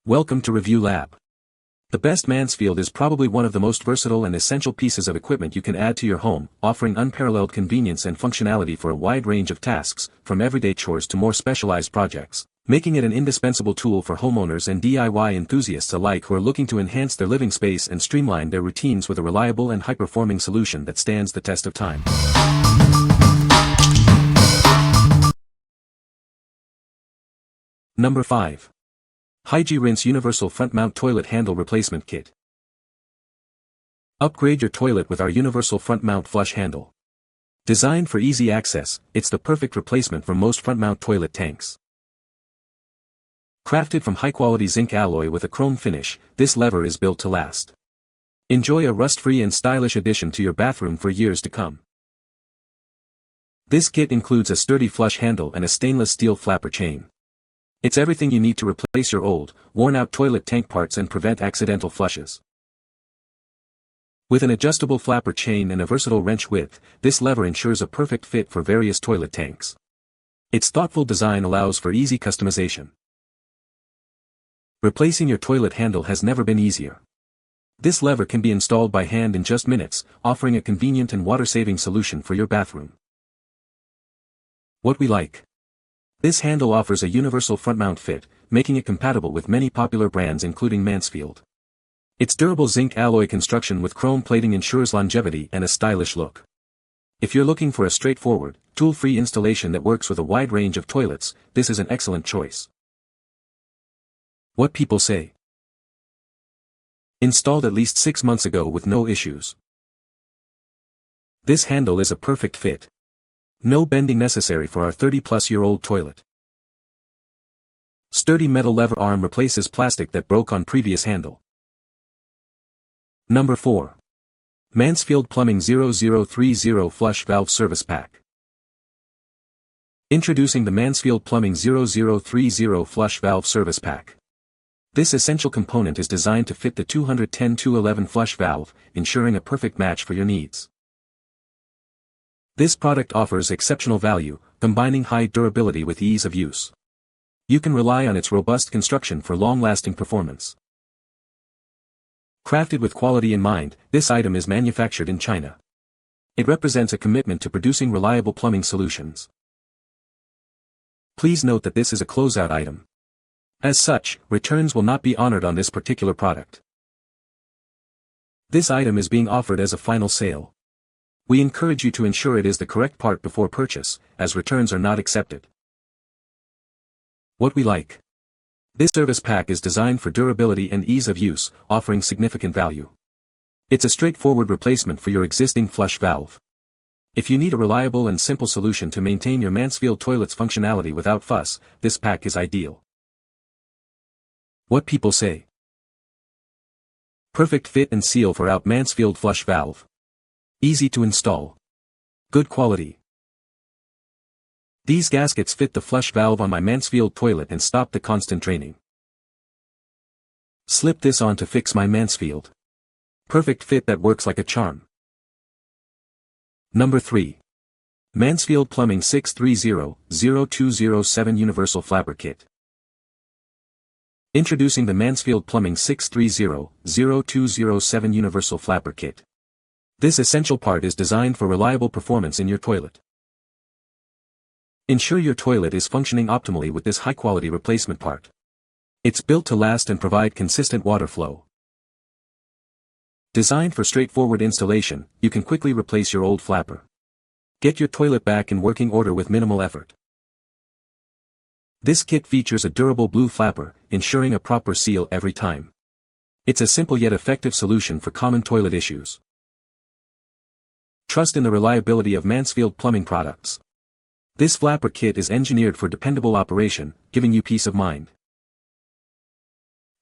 Welcome to Review Lab. The best Mansfield is probably one of the most versatile and essential pieces of equipment you can add to your home, offering unparalleled convenience and functionality for a wide range of tasks, from everyday chores to more specialized projects, making it an indispensable tool for homeowners and DIY enthusiasts alike who are looking to enhance their living space and streamline their routines with a reliable and high-performing solution that stands the test of time. Number 5. Hygie Rinse Universal Front Mount Toilet Handle Replacement Kit. Upgrade your toilet with our universal front mount flush handle. Designed for easy access, it's the perfect replacement for most front mount toilet tanks. Crafted from high-quality zinc alloy with a chrome finish, this lever is built to last. Enjoy a rust-free and stylish addition to your bathroom for years to come. This kit includes a sturdy flush handle and a stainless steel flapper chain. It's everything you need to replace your old, worn-out toilet tank parts and prevent accidental flushes. With an adjustable flapper chain and a versatile wrench width, this lever ensures a perfect fit for various toilet tanks. Its thoughtful design allows for easy customization. Replacing your toilet handle has never been easier. This lever can be installed by hand in just minutes, offering a convenient and water-saving solution for your bathroom. What we like. This handle offers a universal front-mount fit, making it compatible with many popular brands including Mansfield. Its durable zinc alloy construction with chrome plating ensures longevity and a stylish look. If you're looking for a straightforward, tool-free installation that works with a wide range of toilets, this is an excellent choice. What people say. Installed at least 6 months ago with no issues. This handle is a perfect fit. No bending necessary for our 30-plus-year-old toilet. Sturdy metal lever arm replaces plastic that broke on previous handle. Number 4. Mansfield Plumbing 0030 Flush Valve Service Pack. Introducing the Mansfield Plumbing 0030 Flush Valve Service Pack. This essential component is designed to fit the 210-211 flush valve, ensuring a perfect match for your needs. This product offers exceptional value, combining high durability with ease of use. You can rely on its robust construction for long-lasting performance. Crafted with quality in mind, this item is manufactured in China. It represents a commitment to producing reliable plumbing solutions. Please note that this is a closeout item. As such, returns will not be honored on this particular product. This item is being offered as a final sale. We encourage you to ensure it is the correct part before purchase, as returns are not accepted. What we like. This service pack is designed for durability and ease of use, offering significant value. It's a straightforward replacement for your existing flush valve. If you need a reliable and simple solution to maintain your Mansfield toilet's functionality without fuss, this pack is ideal. What people say. Perfect fit and seal for our Mansfield flush valve. Easy to install. Good quality. These gaskets fit the flush valve on my Mansfield toilet and stop the constant draining. Slip this on to fix my Mansfield. Perfect fit that works like a charm. Number 3. Mansfield Plumbing 630-0207 Universal Flapper Kit. Introducing the Mansfield Plumbing 630-0207 Universal Flapper Kit. This essential part is designed for reliable performance in your toilet. Ensure your toilet is functioning optimally with this high-quality replacement part. It's built to last and provide consistent water flow. Designed for straightforward installation, you can quickly replace your old flapper. Get your toilet back in working order with minimal effort. This kit features a durable blue flapper, ensuring a proper seal every time. It's a simple yet effective solution for common toilet issues. Trust in the reliability of Mansfield plumbing products. This flapper kit is engineered for dependable operation, giving you peace of mind.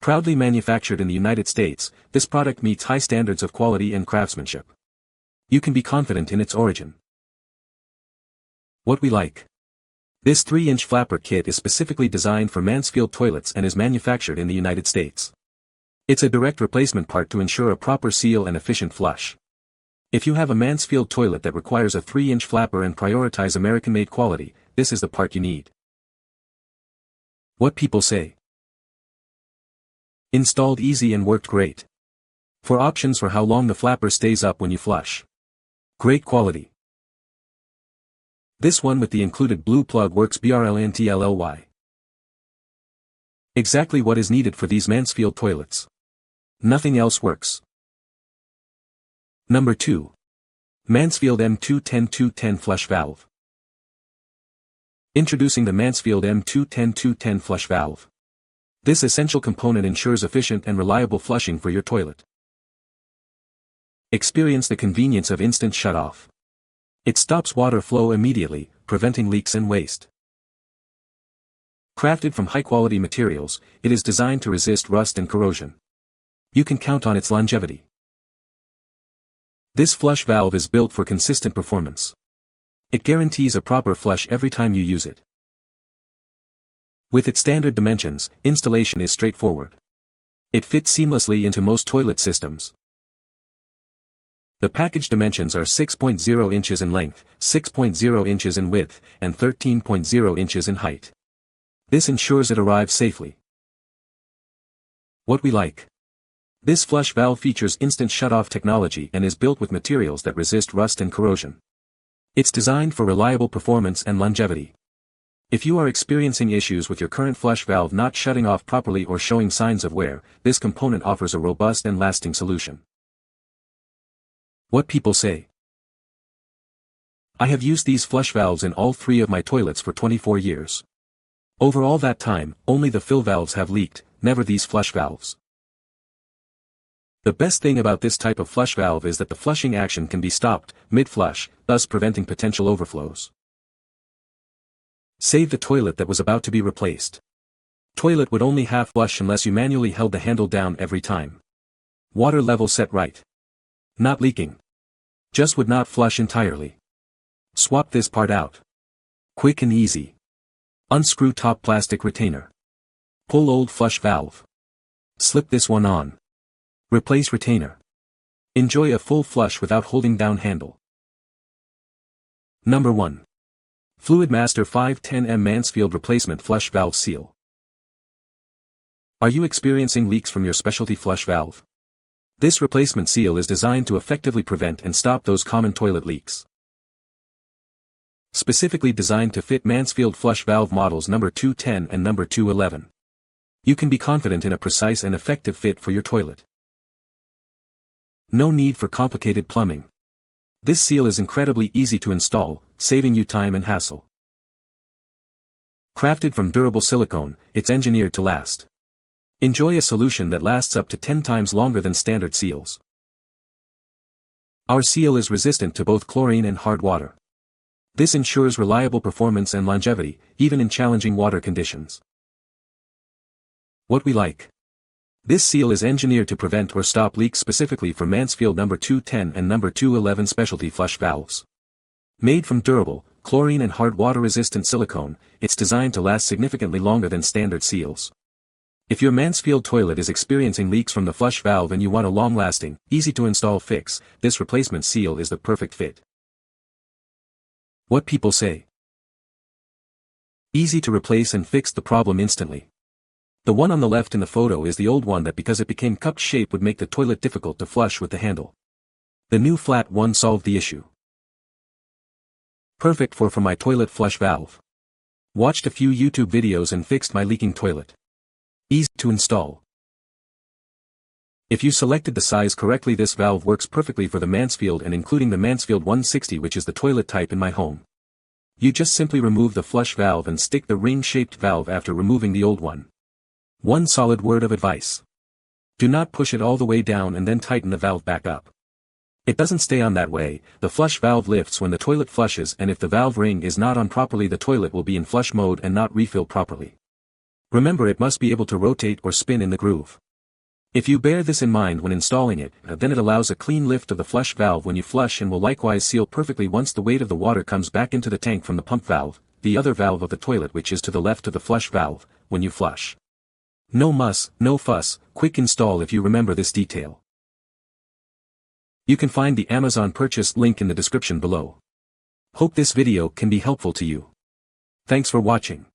Proudly manufactured in the United States, this product meets high standards of quality and craftsmanship. You can be confident in its origin. What we like. This 3-inch flapper kit is specifically designed for Mansfield toilets and is manufactured in the United States. It's a direct replacement part to ensure a proper seal and efficient flush. If you have a Mansfield toilet that requires a 3-inch flapper and prioritize American-made quality, this is the part you need. What people say. Installed easy and worked great. For options for how long the flapper stays up when you flush. Great quality. This one with the included blue plug works brilliantly. Exactly what is needed for these Mansfield toilets. Nothing else works. Number 2. Mansfield M210-210 Flush Valve. Introducing the Mansfield M210-210 Flush Valve. This essential component ensures efficient and reliable flushing for your toilet. Experience the convenience of instant shut-off. It stops water flow immediately, preventing leaks and waste. Crafted from high-quality materials, it is designed to resist rust and corrosion. You can count on its longevity. This flush valve is built for consistent performance. It guarantees a proper flush every time you use it. With its standard dimensions, installation is straightforward. It fits seamlessly into most toilet systems. The package dimensions are 6.0 inches in length, 6.0 inches in width, and 13.0 inches in height. This ensures it arrives safely. What we like. This flush valve features instant shut-off technology and is built with materials that resist rust and corrosion. It's designed for reliable performance and longevity. If you are experiencing issues with your current flush valve not shutting off properly or showing signs of wear, this component offers a robust and lasting solution. What people say. I have used these flush valves in all 3 of my toilets for 24 years. Over all that time, only the fill valves have leaked, never these flush valves. The best thing about this type of flush valve is that the flushing action can be stopped mid-flush, thus preventing potential overflows. Save the toilet that was about to be replaced. Toilet would only half flush unless you manually held the handle down every time. Water level set right. Not leaking. Just would not flush entirely. Swap this part out. Quick and easy. Unscrew top plastic retainer. Pull old flush valve. Slip this one on. Replace retainer. Enjoy a full flush without holding down handle. Number 1. Fluidmaster 510M Mansfield Replacement Flush Valve Seal. Are you experiencing leaks from your specialty flush valve? This replacement seal is designed to effectively prevent and stop those common toilet leaks. Specifically designed to fit Mansfield flush valve models number 210 and number 211. You can be confident in a precise and effective fit for your toilet. No need for complicated plumbing. This seal is incredibly easy to install, saving you time and hassle. Crafted from durable silicone, it's engineered to last. Enjoy a solution that lasts up to 10 times longer than standard seals. Our seal is resistant to both chlorine and hard water. This ensures reliable performance and longevity, even in challenging water conditions. What we like. This seal is engineered to prevent or stop leaks specifically for Mansfield number 210 and number 211 specialty flush valves. Made from durable, chlorine and hard water resistant silicone, it's designed to last significantly longer than standard seals. If your Mansfield toilet is experiencing leaks from the flush valve and you want a long-lasting, easy-to-install fix, this replacement seal is the perfect fit. What people say. Easy to replace and fix the problem instantly. The one on the left in the photo is the old one that because it became cupped shape would make the toilet difficult to flush with the handle. The new flat one solved the issue. Perfect for my toilet flush valve. Watched a few YouTube videos and fixed my leaking toilet. Easy to install. If you selected the size correctly, this valve works perfectly for the Mansfield and including the Mansfield 160, which is the toilet type in my home. You just simply remove the flush valve and stick the ring-shaped valve after removing the old one. One solid word of advice. Do not push it all the way down and then tighten the valve back up. It doesn't stay on that way. The flush valve lifts when the toilet flushes, and if the valve ring is not on properly, the toilet will be in flush mode and not refill properly. Remember, it must be able to rotate or spin in the groove. If you bear this in mind when installing it, then it allows a clean lift of the flush valve when you flush and will likewise seal perfectly once the weight of the water comes back into the tank from the pump valve, the other valve of the toilet which is to the left of the flush valve, when you flush. No muss, no fuss, quick install if you remember this detail. You can find the Amazon purchase link in the description below. Hope this video can be helpful to you. Thanks for watching.